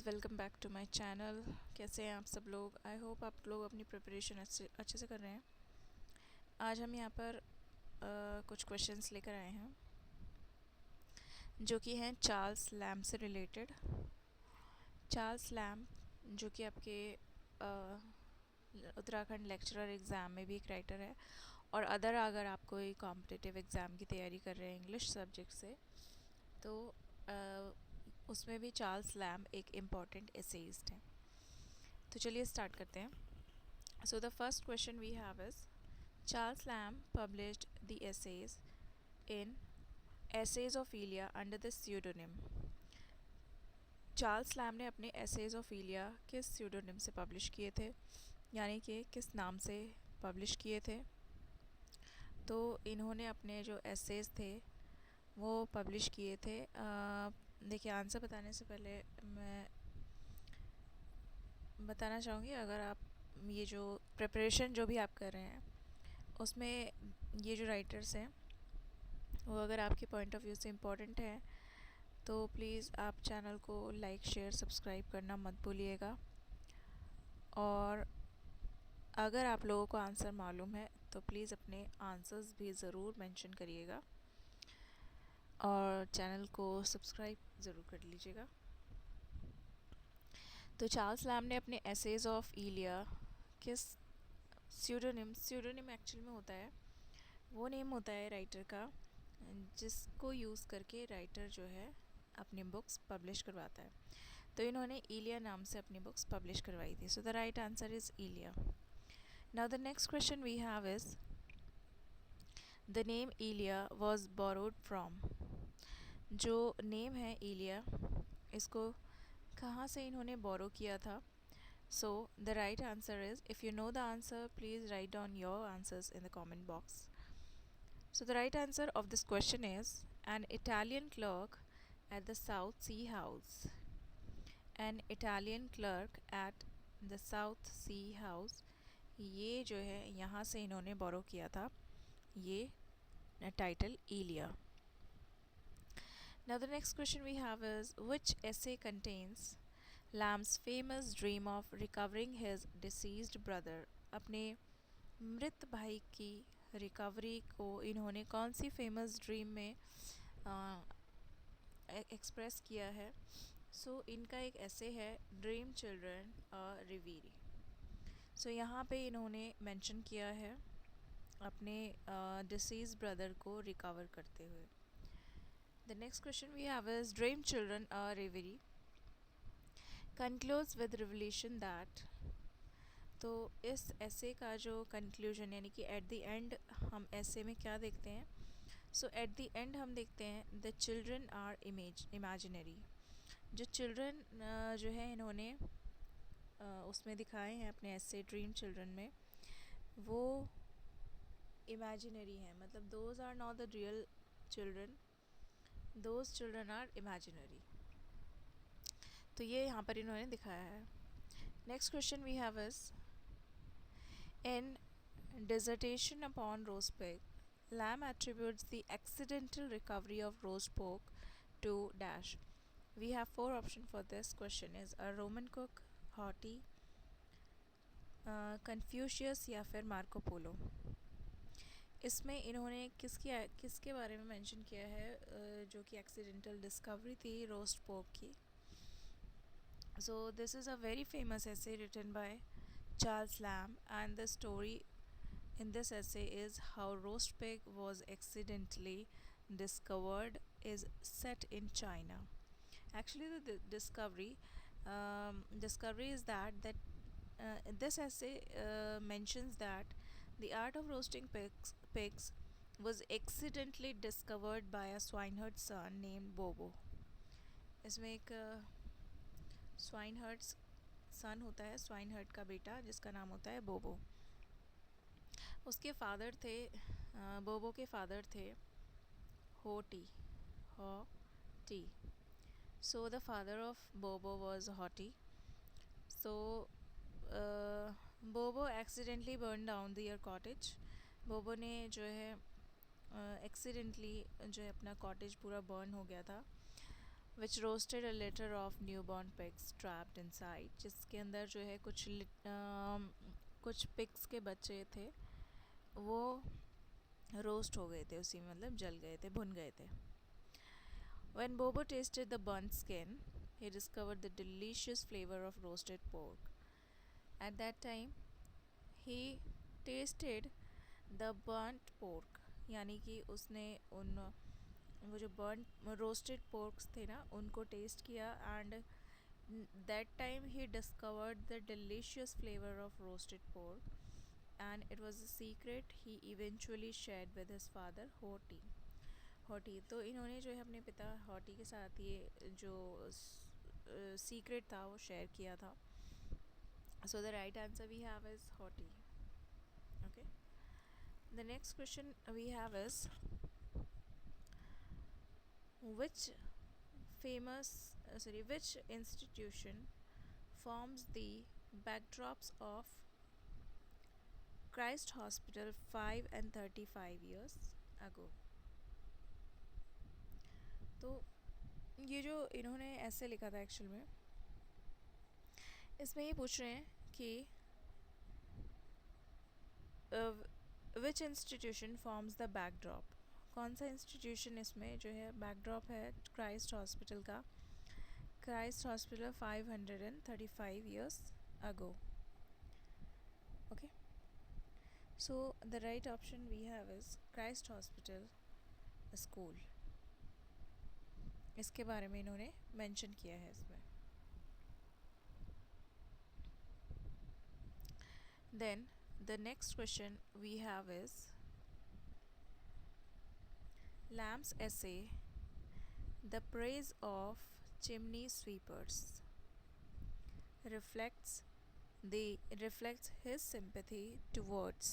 Guys, welcome back to my channel. कैसे हैं आप सब लोग? आई होप आप लोग अपनी प्रिपरेशन अच्छे से कर रहे हैं। आज हम यहाँ पर कुछ क्वेश्चंस लेकर आए हैं जो कि हैं चार्ल्स लैम्ब से रिलेटेड। चार्ल्स लैम्ब जो कि आपके उत्तराखंड लेक्चरर एग्ज़ाम में भी एक राइटर है, और अदर अगर आप कोई कॉम्पिटिटिव एग्ज़ाम की तैयारी कर रहे हैं इंग्लिश सब्जेक्ट से, तो उसमें भी चार्ल्स लैम्ब एक इम्पॉर्टेंट एसेइस्ट हैं। तो चलिए स्टार्ट करते हैं। So the first question we have is Charles Lamb published the essays in essays of Elia under the pseudonym. Charles Lamb ने अपने एसेज ऑफ इलिया किस स्यूडोनिम से पब्लिश किए थे, यानी कि किस नाम से पब्लिश किए थे? तो इन्होंने अपने जो एसेज थे वो पब्लिश किए थे। देखिए, आंसर बताने से पहले मैं बताना चाहूँगी, अगर आप ये जो प्रिपरेशन जो भी आप कर रहे हैं उसमें ये जो राइटर्स हैं वो अगर आपके पॉइंट ऑफ व्यू से इम्पोर्टेंट है तो प्लीज़ आप चैनल को लाइक शेयर सब्सक्राइब करना मत भूलिएगा। और अगर आप लोगों को आंसर मालूम है तो प्लीज़ अपने आंसर्स भी ज़रूर मेंशन करिएगा और चैनल को सब्सक्राइब ज़रूर कर लीजिएगा। तो चार्ल्स लैम्ब ने अपने एसेज ऑफ इलिया किस स्यूडोनिम एक्चुअल में होता है, वो नेम होता है राइटर का जिसको यूज़ करके राइटर जो है अपनी बुक्स पब्लिश करवाता है। तो इन्होंने इलिया नाम से अपनी बुक्स पब्लिश करवाई थी। So the right answer is Elia. Now the next question we have is the name Elia was borrowed from. जो नेम है इलिया, इसको कहाँ से इन्होंने बोरो किया था? So the right answer is, if you know the answer, please write down your answers in the comment box. So the right answer of this question is an Italian clerk at the South Sea House. An Italian clerk at the South Sea House, ये जो है यहाँ से इन्होंने बोरो किया था ये title Iliya. Now the next question we have is, which essay contains Lamb's famous dream of recovering his deceased brother? अपने मृत भाई की रिकवरी को इन्होंने कौन सी फेमस ड्रीम में एक्सप्रेस किया है? सो इनका एक ऐसे है, ड्रीम चिल्ड्रन रिवीरी। सो यहाँ पे इन्होंने मेंशन किया है अपने डिसीज ब्रदर को रिकवर करते हुए। The next question we have is, dream children reverie concludes with revelation that। तो इस ऐसे का जो कंक्लूजन, यानी कि एट द एंड हम ऐसे में क्या देखते हैं? सो एट द एंड हम देखते हैं द चिल्ड्रन आर इमेजिनरी। जो चिल्ड्रन जो है इन्होंने उसमें दिखाए हैं अपने ऐसे ड्रीम चिल्ड्रन में, वो इमेजिनरी हैं, मतलब those are not the real children, those children are imaginary. तो ये यहाँ पर इन्होंने दिखाया है। Next question we have is, in dissertation upon roast pig, Lamb attributes the accidental recovery of roast pork to dash. We have four options for this question: is a Roman cook, Haughty, Confucius या फिर Marco Polo. इसमें इन्होंने किसके बारे में mention किया है जो कि एक्सीडेंटल डिस्कवरी थी रोस्ट पोर्क की? So this is a very famous essay written by Charles Lamb, and the story in this essay is how roast pig was accidentally discovered is set in China. Actually, the discovery is that this essay mentions that the art of roasting pigs was accidentally discovered by a swineherd son named Bobo. इसमें एक स्वाइनहर्ड सन होता है, स्वाइनहर्ड का बेटा जिसका नाम होता है बोबो। उसके फादर थे, बोबो के फादर थे Hoti. So the father of Bobo was Hoti. So Bobo accidentally burn down their cottage. Bobo ने जो है एक्सीडेंटली जो है अपना कॉटेज पूरा बर्न हो गया था। Which roasted a litter of newborn pigs trapped inside, जिसके अंदर जो है कुछ पिग्स के बच्चे थे, वो रोस्ट हो गए थे उसी में, मतलब जल गए थे, भुन गए थे. When Bobo tasted the burnt skin, he discovered the delicious flavor of roasted pork. At that time, he tasted the burnt pork, यानी कि उसने उन वो जो burnt roasted porks थे ना, उनको टेस्ट किया. And that time he discovered the delicious flavor of roasted pork, and it was a secret he eventually shared with his father Hoti. Hoti, तो इन्होंने जो है अपने पिता हॉटी के साथ ये जो सीक्रेट था वो शेयर किया था. So the right answer we have is Hoti. Okay, the next question we have is which which institution forms the backdrops of Christ Hospital 5 and 35 years ago. तो ये जो इन्होंने ऐसे लिखा था एक्चुअल में, इसमें ये पूछ रहे हैं कि which institution forms the backdrop. कौन सा इंस्टीट्यूशन इसमें जो है बैकड्रॉप है क्राइस्ट हॉस्पिटल का. Christ Hospital 535 years ago. Okay, so the right option we have is Christ Hospital School. इसके बारे में इन्होंने मेंशन किया है इसमें. Then the next question we have is Lamb's essay, The Praise of Chimney Sweepers, reflects his sympathy towards.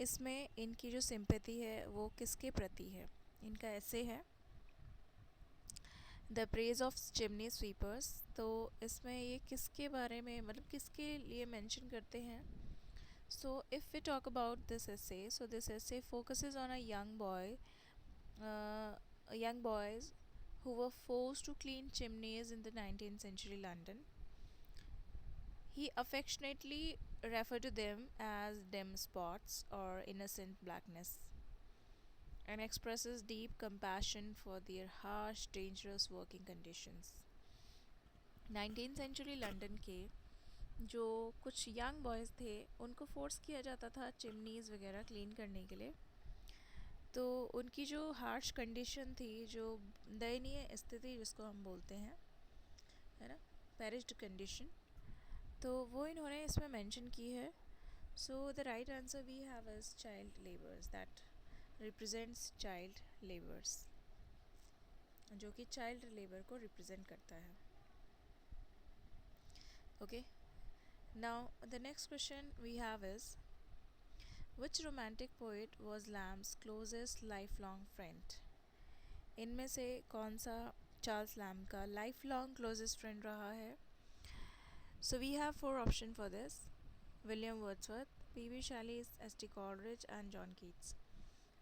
इसमें इनकी जो सिंपैथी है वो किसके प्रति है. इनका ऐसे है the praise of chimney sweepers. तो इसमें ये किसके बारे में, मतलब किसके लिए मेंशन करते हैं. So, if we talk about this essay, so this essay focuses on a young boys who were forced to clean chimneys in the 19th century London. He affectionately referred to them as dim spots or innocent blackness, and expresses deep compassion for their harsh, dangerous working conditions. 19th century London के जो कुछ young boys थे उनको force किया जाता था चिमनीज़ वगैरह clean करने के लिए. तो उनकी जो हार्श कंडीशन थी, जो दयनीय स्थिति जिसको हम बोलते हैं, है ना, पेरिश्ड कंडीशन, तो वो इन्होंने इसमें मेंशन की है. So the right answer we have is child labours. That represents child labours, जो कि चाइल्ड लेबर को रिप्रेजेंट करता है. Okay, now the next question we have is which romantic poet was Lamb's closest lifelong friend. इनमें से कौन सा Charles Lamb का lifelong closest friend रहा है. So we have 4 options for this: William Wordsworth, P.B. Shelley, S.T. Coleridge and John Keats.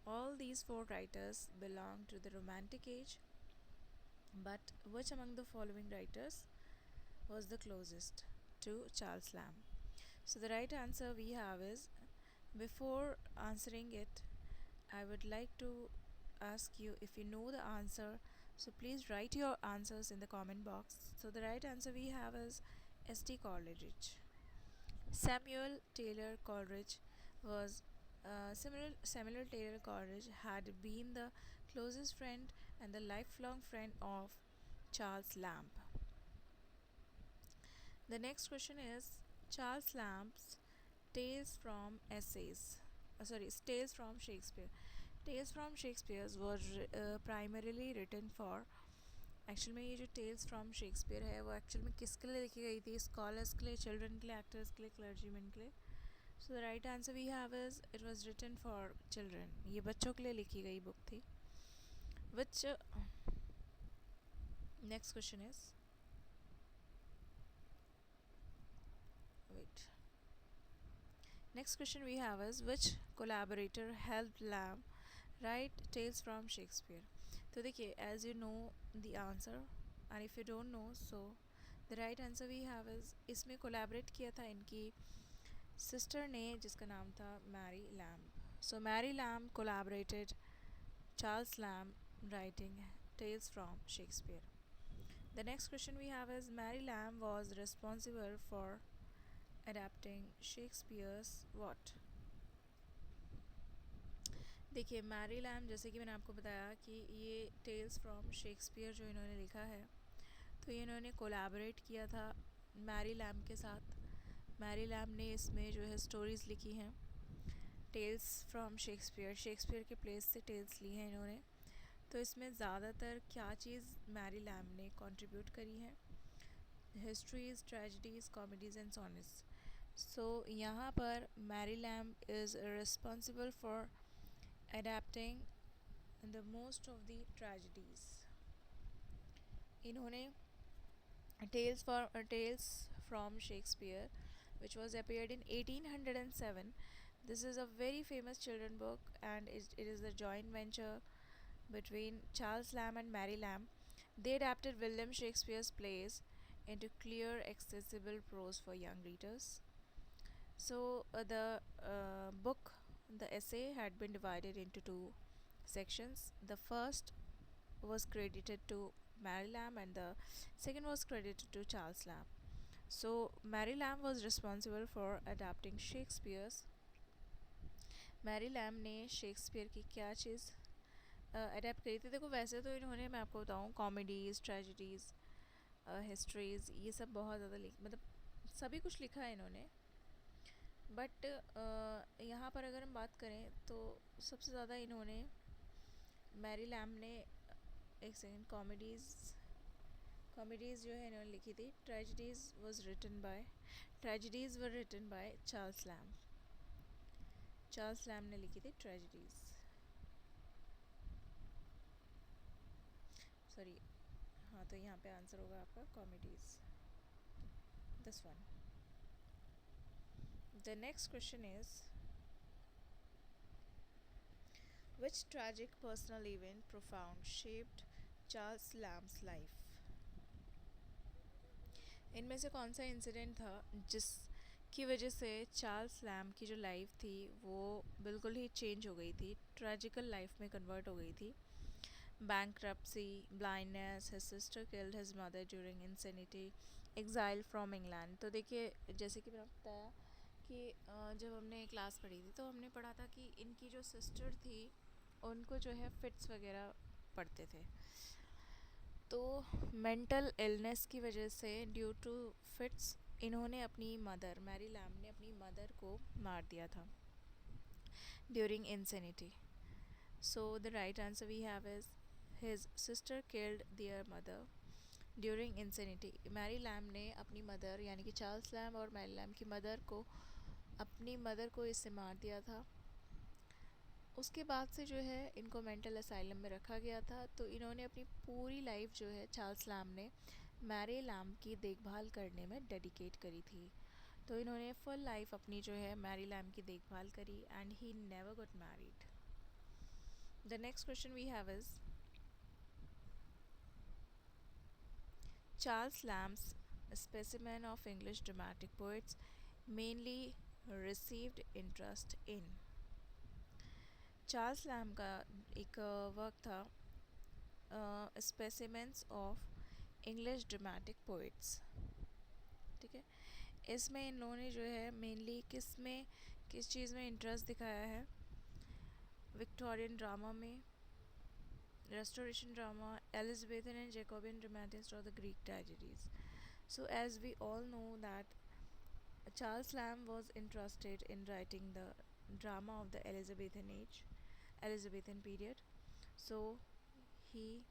All these 4 writers belong to the romantic age, but which among the following writers was the closest to Charles Lamb? So the right answer we have is, before answering it, I would like to ask you if you know the answer, so please write your answers in the comment box. So the right answer we have is S.T. Coleridge. Samuel Taylor Coleridge was Samuel Taylor Coleridge had been the closest friend and the lifelong friend of Charles Lamb. The next question is Charles Lamb's Tales from Shakespeare. Tales from Shakespeare was primarily written for. Actual में ये जो tales from Shakespeare है वो actual में किसके लिए लिखी गई थी. स्कॉलर्स के लिए, चिल्ड्रन के लिए, एक्टर्स के लिए, क्लर्जीमैन के लिए. So the right answer we have is it was written for children. ये बच्चों के लिए लिखी गई बुक थी. Which next question is Next question we have is which collaborator helped Lamb write Tales from Shakespeare. तो देखिए, as you know, the answer, and if you don't know, so the right answer we have is, इसमें collaborate किया था इनकी sister ने जिसका नाम था Mary Lamb. So Mary Lamb collaborated Charles Lamb writing Tales from Shakespeare. The next question we have is, Mary Lamb was responsible for adapting Shakespeare's what? देखिए Mary lamb, जैसे कि मैंने आपको बताया कि ये टेल्स फ्रॉम शेक्सपियर जो इन्होंने लिखा है, तो ये इन्होंने कोलैबोरेट किया था मैरी लैम के साथ. मैरी लैम ने इसमें जो है स्टोरीज़ लिखी हैं टेल्स फ्रॉम शेक्सपियर, शेक्सपियर के प्लेस से टेल्स ली हैं इन्होंने. तो इसमें ज़्यादातर क्या चीज़ मैरी लैम ने कंट्रीब्यूट करी है? Histories, tragedies, comedies and sonnets. So यहाँ पर Mary Lamb is responsible for adapting the most of the tragedies. इन्होंने Tales from Shakespeare, which was appeared in 1807. This is a very famous children book, and it is a joint venture between Charles Lamb and Mary Lamb. They adapted William Shakespeare's plays into clear, accessible prose for young readers. So the book, the essay had been divided into two sections. The first was credited to Mary Lamb and the second was credited to Charles Lamb. So Mary Lamb was responsible for adapting Shakespeare's. Mary Lamb ने Shakespeare की क्या चीज़ adapt करी थी? देखो वैसे तो इन्होंने, मैं आपको बताऊँ, कॉमेडीज़, ट्रेजेडीज़, हिस्ट्रीज़, ये सब बहुत ज़्यादा मतलब सभी कुछ लिखा है इन्होंने. बट यहाँ पर अगर हम बात करें तो सबसे ज़्यादा इन्होंने, मैरी लैम ने, एक सेकेंड, कॉमेडीज़ जो है इन्होंने लिखी थी. Tragedies were written by Charles Lamb. Charles Lamb ने लिखी थी ट्रेजेडीज़, सॉरी. हाँ, तो यहाँ पे आंसर होगा आपका comedies, this one. The next question is, which tragic personal event profound shaped Charles Lamb's life? इनमें से कौन सा इंसिडेंट था जिसकी वजह से चार्ल्स लैम्ब की जो लाइफ थी वो बिल्कुल ही चेंज हो गई थी, ट्रेजिकल लाइफ में कन्वर्ट हो गई थी? Bankruptcy, blindness, his sister killed his mother during insanity, exile from England. तो देखिए, जैसे कि मैंने बताया कि जब हमने क्लास पढ़ी थी तो हमने पढ़ा था कि इनकी जो सिस्टर थी उनको जो है फिट्स वगैरह पड़ते थे. तो मेंटल इलनेस की वजह से, ड्यू टू फिट्स, इन्होंने अपनी मदर, मैरी लैम ने अपनी मदर को मार दिया था during insanity. So the right answer we have is, his sister killed their mother during insanity. Mary Lamb ने अपनी मदर, यानी कि चार्ल्स लैम और मैरी लैम की मदर को, अपनी मदर को इससे मार दिया था. उसके बाद से जो है इनको मेंटल असाइलम में रखा गया था. तो इन्होंने अपनी पूरी लाइफ जो है चार्ल्स लैम ने मैरी लैम की देखभाल करने में डेडिकेट करी थी. तो इन्होंने फुल लाइफ अपनी जो है मैरी लैम की देखभाल करी, and he never got married. The next question we have is, Charles Lamb's specimen of English dramatic poets mainly received interest in. Charles Lamb का एक वर्क था specimens of English dramatic poets. ठीक है, इसमें इन लोगों ने जो है मेनली किस चीज़ में इंटरेस्ट दिखाया है? विक्टोरियन ड्रामा में, restoration drama, Elizabethan and Jacobean dramatists, or the Greek tragedies. So as we all know that Charles Lamb was interested in writing the drama of the Elizabethan period. So he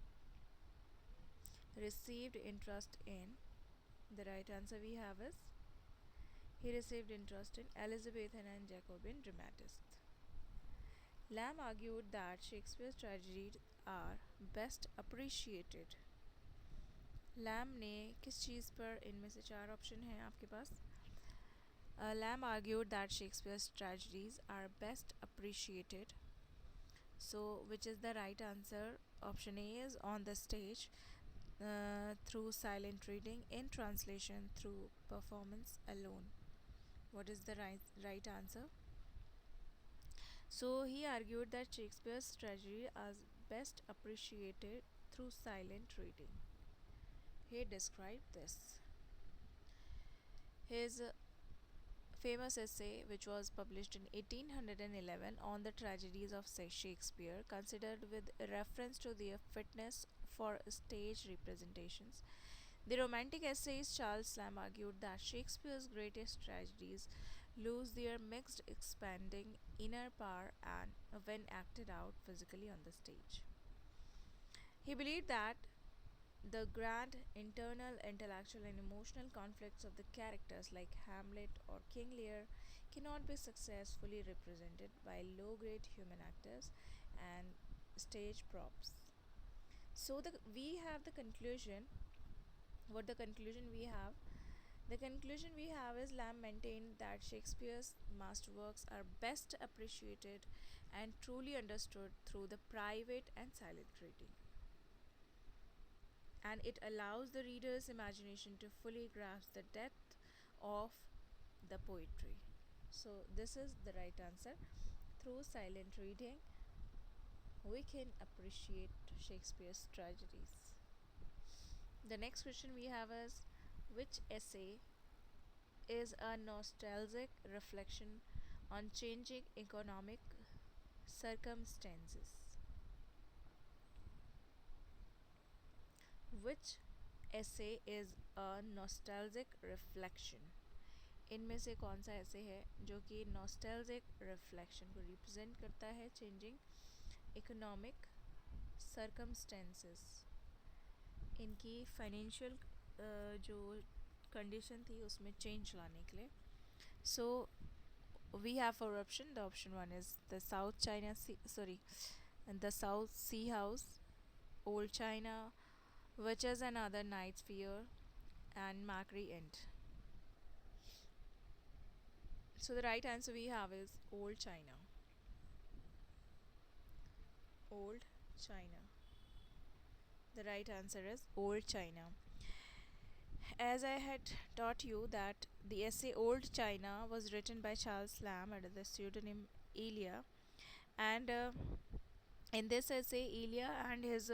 received interest in, the right answer we have is, he received interest in Elizabethan and Jacobean dramatists. Lamb argued that Shakespeare's tragedies are best appreciated. Lamb ने किस चीज़ पर, इनमें से चार option हैं आपके पास. Lamb argued that Shakespeare's tragedies are best appreciated. So which is the right answer? Option A is on the stage through silent reading, in translation through performance alone. What is the right answer? So he argued that Shakespeare's tragedy is best appreciated through silent reading. He described this. His famous essay, which was published in 1811 on the tragedies of Shakespeare, considered with reference to their fitness for stage representations. The romantic essayist Charles Lamb argued that Shakespeare's greatest tragedies lose their mixed, expanding inner power and when acted out physically on the stage. He believed that the grand internal, intellectual, and emotional conflicts of the characters like Hamlet or King Lear cannot be successfully represented by low grade human actors and stage props. So we have the conclusion. What the conclusion we have? The conclusion we have is Lamb maintained that Shakespeare's masterworks are best appreciated and truly understood through the private and silent reading, and it allows the reader's imagination to fully grasp the depth of the poetry. So, this is the right answer. Through silent reading, we can appreciate Shakespeare's tragedies. The next question we have is, which essay is a nostalgic reflection on changing economic circumstances? Which essay is a nostalgic reflection? इनमें से कौन सा ऐसे है जो कि nostalgic reflection को represent करता है चेंजिंग इकोनॉमिक सर्कमस्टेंसेस, इनकी फाइनेंशियल जो कंडीशन थी उसमें चेंज लाने के लिए. So we have four options, the option one is the south China sorry the south sea house, old China, Witches and Other Nights Fear, and Macri End. So the right answer we have is Old China. Old China. The right answer is Old China. As I had taught you that the essay Old China was written by Charles Lamb under the pseudonym Elia, and in this essay Elia and his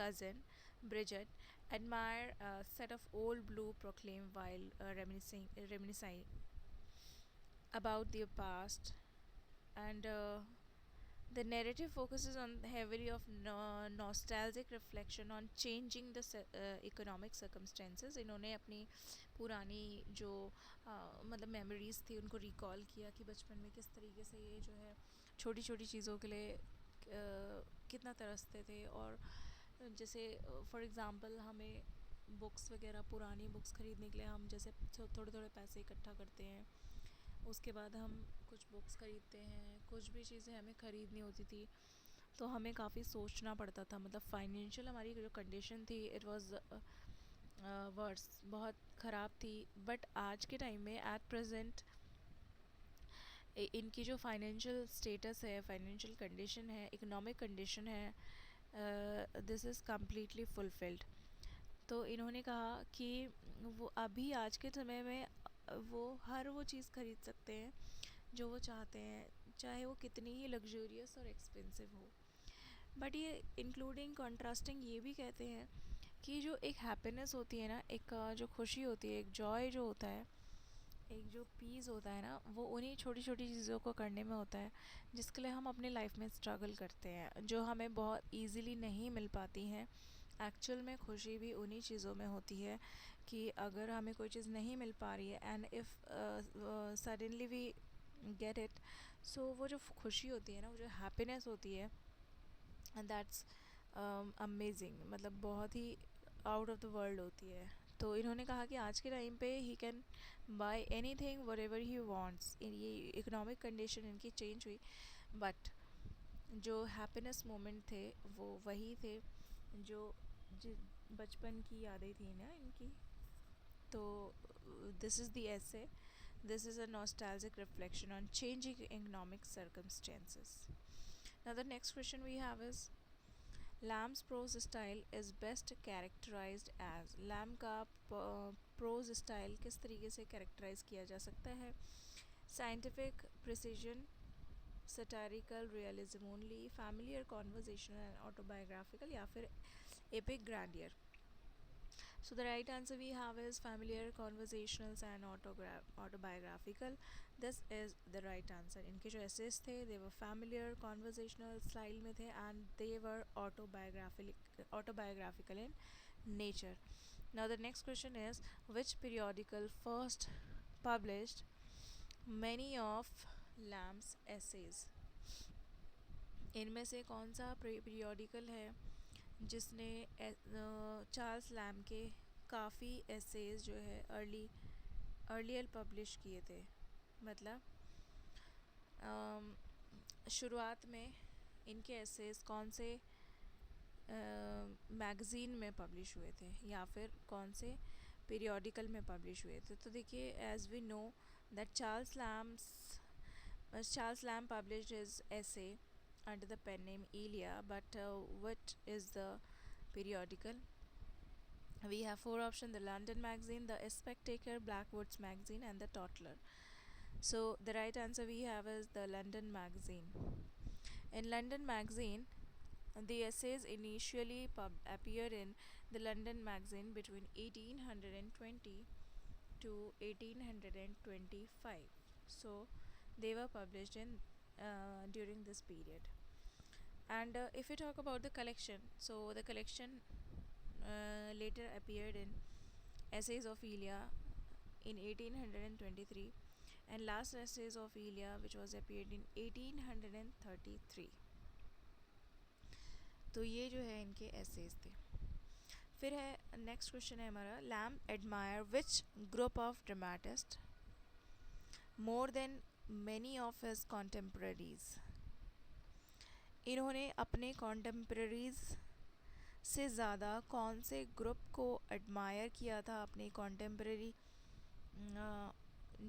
cousin Bridget admire a set of old blue proclaim while reminiscing about their past, and the narrative focuses on heavily of nostalgic reflection on changing the economic circumstances. इन्होंने अपनी पुरानी जो मतलब memories थी उनको recall किया कि बचपन में किस तरीके से ये जो है छोटी छोटी चीज़ों के लिए कितना तरसते थे. और जैसे फॉर एग्ज़ाम्पल हमें बुक्स वगैरह, पुरानी बुक्स ख़रीदने के लिए हम जैसे थोड़े थोड़े पैसे इकट्ठा करते हैं, उसके बाद हम कुछ बुक्स ख़रीदते हैं. कुछ भी चीज़ें हमें ख़रीदनी होती थी तो हमें काफ़ी सोचना पड़ता था. मतलब फाइनेंशियल हमारी जो कंडीशन थी इट वाज वर्स, बहुत ख़राब थी. बट आज के टाइम में एट प्रेजेंट इनकी जो फाइनेंशियल स्टेटस है, फाइनेंशियल कंडीशन है, इकोनॉमिक कंडीशन है, दिस इज़ कम्प्लीटली फुलफिल्ड. तो इन्होंने कहा कि वो अभी आज के समय में वो हर वो चीज़ ख़रीद सकते हैं जो वो चाहते हैं, चाहे वो कितनी ही लग्जूरियस और एक्सपेंसिव हो. बट ये इंक्लूडिंग कॉन्ट्रास्टिंग ये भी कहते हैं कि जो एक हैप्पीनेस होती है ना, एक जो खुशी होती है, एक जॉय जो होता है, एक जो पीस होता है ना, वो उन्हीं छोटी छोटी चीज़ों को करने में होता है जिसके लिए हम अपने लाइफ में स्ट्रगल करते हैं, जो हमें बहुत ईजीली नहीं मिल पाती हैं. एक्चुअल में खुशी भी उन्हीं चीज़ों में होती है कि अगर हमें कोई चीज़ नहीं मिल पा रही है and if suddenly we get it, so वो जो खुशी होती है ना, वो जो हैप्पीनेस होती है, एंड दैट्स अमेजिंग, मतलब बहुत ही आउट ऑफ द वर्ल्ड होती है. तो इन्होंने कहा कि आज के टाइम पे he can by any thing what ever he wants. ये इकोनॉमिक कंडीशन इनकी चेंज हुई बट जो हैप्पीनेस मोमेंट थे वो वही थे जो बचपन की यादें थी ना इनकी. तो this is the essay. This is a nostalgic reflection on changing economic circumstances. Now the next question we have is, Lamb's prose style is best characterized as. Lamb का प्रोज स्टाइल किस तरीके से कैरेक्टराइज किया जा सकता है? Scientific precision, satirical realism only, familiar conversational and autobiographical, या फिर epic grandeur. So the right answer we have is familiar, conversationals and autobiographical. This is the right answer. इनके जो essays थे they were familiar, conversational style में थे and they were autobiographical in nature. Now the next question is, which periodical first published many of Lamb's essays? इनमें से कौन सा periodical है जिसने चार्ल्स लैम के काफ़ी एसेज जो है अर्लियर पब्लिश किए थे? मतलब शुरुआत में इनके एसेज कौन से मैगज़ीन में पब्लिश हुए थे या फिर कौन से पीरियोडिकल में पब्लिश हुए थे? तो देखिए, as we know that Charles Lamb published his essay under the pen name Elia, but what is the periodical? We have four options: the London Magazine, the Spectator, Blackwoods Magazine, and the Toddler. So the right answer we have is the London Magazine. In London Magazine, the essays initially appeared in the London Magazine between 1820 to 1825. So they were published in during this period. And if we talk about the collection, so the collection later appeared in Essays of Elia in 1823 and Last Essays of Elia, which was appeared in 1833. तो ये जो है इनके essays थे. फिर है next question है हमारा, Lamb admire which group of dramatist more than many of his contemporaries. इन्होंने अपने कॉन्टेम्पररीज से ज़्यादा कौन से ग्रुप को एडमायर किया था? अपने कॉन्टेम्पररी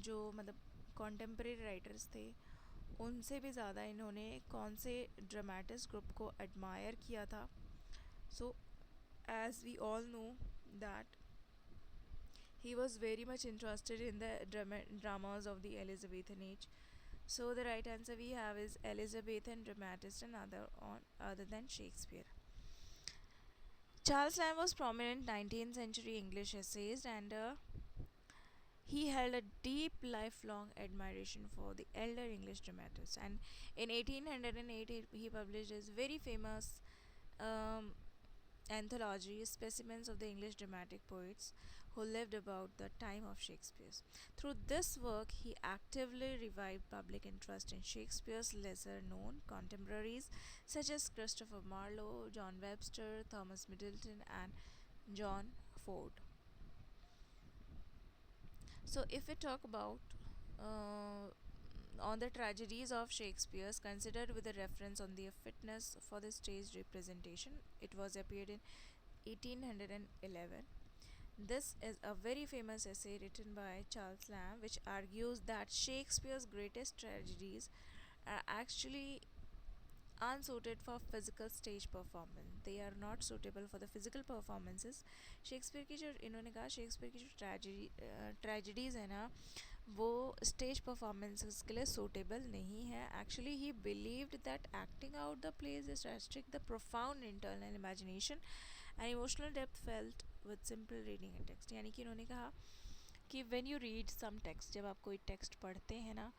जो मतलब कॉन्टेम्पररी राइटर्स थे उनसे भी ज़्यादा इन्होंने कौन से ड्रामेटिस्ट ग्रुप को एडमायर किया था? So as we all know that he was very much interested in the dramas of the Elizabethan age. So the right answer we have is Elizabethan dramatist and other than Shakespeare. Charles Lamb was prominent 19th century English essayist and he held a deep lifelong admiration for the elder English dramatists. And in 1808 he published his very famous um, anthology, Specimens of the English Dramatic Poets Who Lived About the Time of Shakespeare. Through this work, he actively revived public interest in Shakespeare's lesser known contemporaries such as Christopher Marlowe, John Webster, Thomas Middleton, and John Ford. So, if we talk about on the tragedies of Shakespeare's, considered with a reference on the fitness for the stage representation, it was appeared in 1811. This is a very famous essay written by Charles Lamb, which argues that Shakespeare's greatest tragedies are actually unsuited for physical stage performance. They are not suitable for the physical performances. Shakespeare की जो इन्होंने कहा Shakespeare की जो tragedies है ना वो stage performances के लिए सूटेबल नहीं है. Actually he believed that acting out the plays is restrict the profound internal imagination and emotional depth felt with simple reading a text. यानी कि इन्होंने कहा कि when you read some text, जब आप कोई टेक्स्ट पढ़ते हैं ना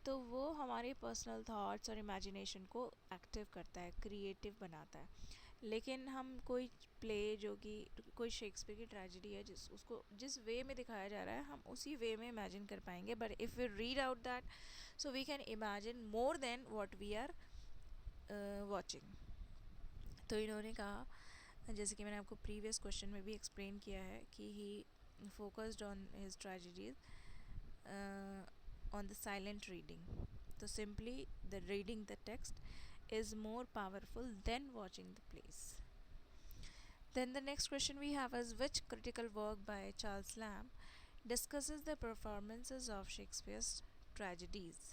तो वो हमारे पर्सनल थॉट्स और इमेजिनेशन को एक्टिव करता है, क्रिएटिव बनाता है. लेकिन हम कोई प्ले जो कि कोई शेक्सपियर की ट्रेजेडी है जिस वे में दिखाया जा रहा है हम उसी वे में इमेजिन कर पाएंगे. But if we read out that so we can imagine more than what we are watching. तो इन्होंने कहा, जैसे कि मैंने आपको प्रीवियस क्वेश्चन में भी एक्सप्लेन किया है कि he focused on his tragedies on the silent reading. So simply the reading the text is more powerful than watching the plays. Then the next question we have is, which critical work by Charles Lamb discusses the performances of Shakespeare's tragedies?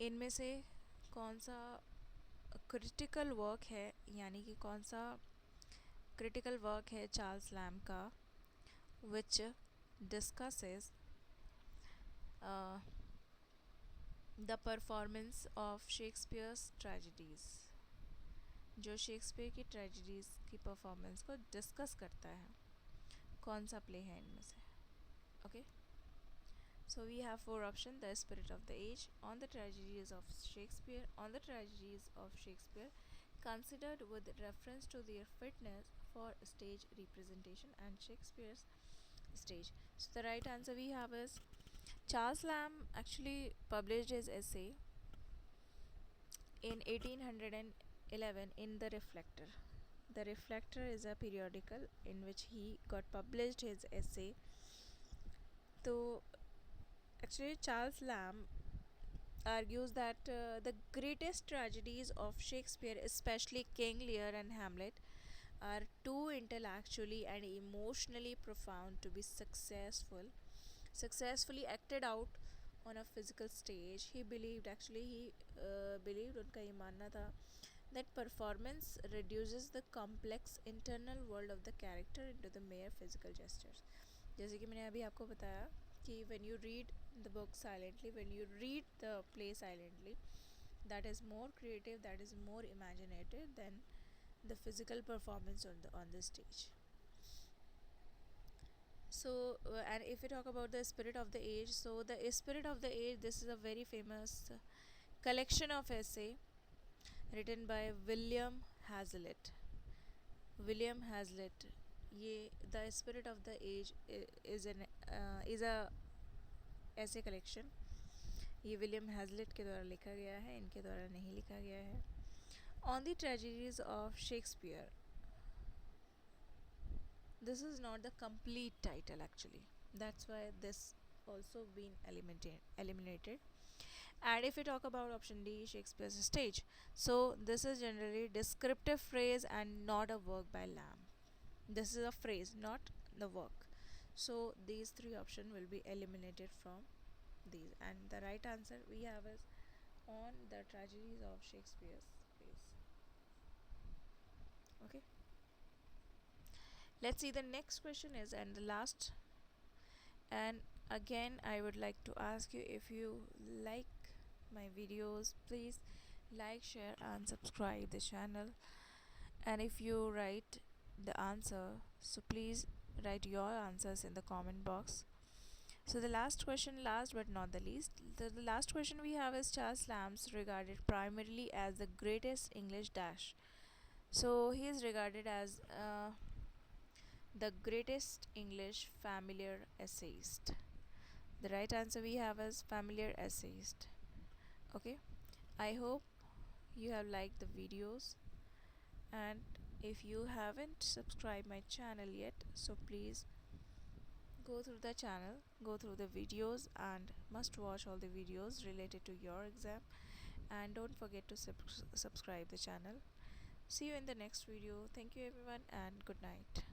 इनमें से कौन सा critical work है, यानी कि कौन सा critical work है चार्ल्स लैम्ब का, which discusses the performance of Shakespeare's tragedies, जो शेक्सपियर की ट्रेजिडीज़ की परफॉर्मेंस को डिस्कस करता है। कौन सा प्ले है इनमें से? Okay, so we have four options: The Spirit of the Age, On the Tragedies of Shakespeare, On the Tragedies of Shakespeare, considered with reference to their fitness for stage representation, and Shakespeare's stage. So the right answer we have is Charles Lamb actually published his essay in 1811 in The Reflector. The Reflector is a periodical in which he got published his essay. So actually Charles Lamb argues that the greatest tragedies of Shakespeare, especially King Lear and Hamlet, are too intellectually and emotionally profound to be successfully acted out on a physical stage. He believed, believed, उनका ये मानना था, that performance reduces the complex internal world of the character into the mere physical gestures. जैसे कि मैंने अभी आपको बताया कि when you read the book silently, when you read the play silently, that is more creative, that is more imaginative than the physical performance on the stage. So and if we talk about the Spirit of the Age, so the Spirit of the Age, this is a very famous collection of essay written by William Hazlitt. William Hazlitt, ये The Spirit of the Age is a essay collection. ये William हैज़लिट के द्वारा लिखा गया है, इनके द्वारा नहीं लिखा गया है. On the tragedies of Shakespeare, this is not the complete title actually, that's why this also been eliminated. And if we talk about option D, Shakespeare's stage, so this is generally descriptive phrase and not a work by Lamb. This is a phrase, not the work. So these three options will be eliminated from these, and the right answer we have is on the tragedies of Shakespeare's plays. Okay, let's see the next question is, and the last. And again I would like to ask you, if you like my videos, please like, share and subscribe the channel. And if you write the answer, so please write your answers in the comment box. So the last question, last but not the least, the last question we have is Charles Lamb's regarded primarily as the greatest English dash. So he is regarded as the greatest English familiar essayist. The right answer we have is familiar essayist. Okay, I hope you have liked the videos, and if you haven't subscribed my channel yet, so please go through the channel, go through the videos, and must watch all the videos related to your exam, and don't forget to subscribe the channel. See you in the next video. Thank you everyone, and good night.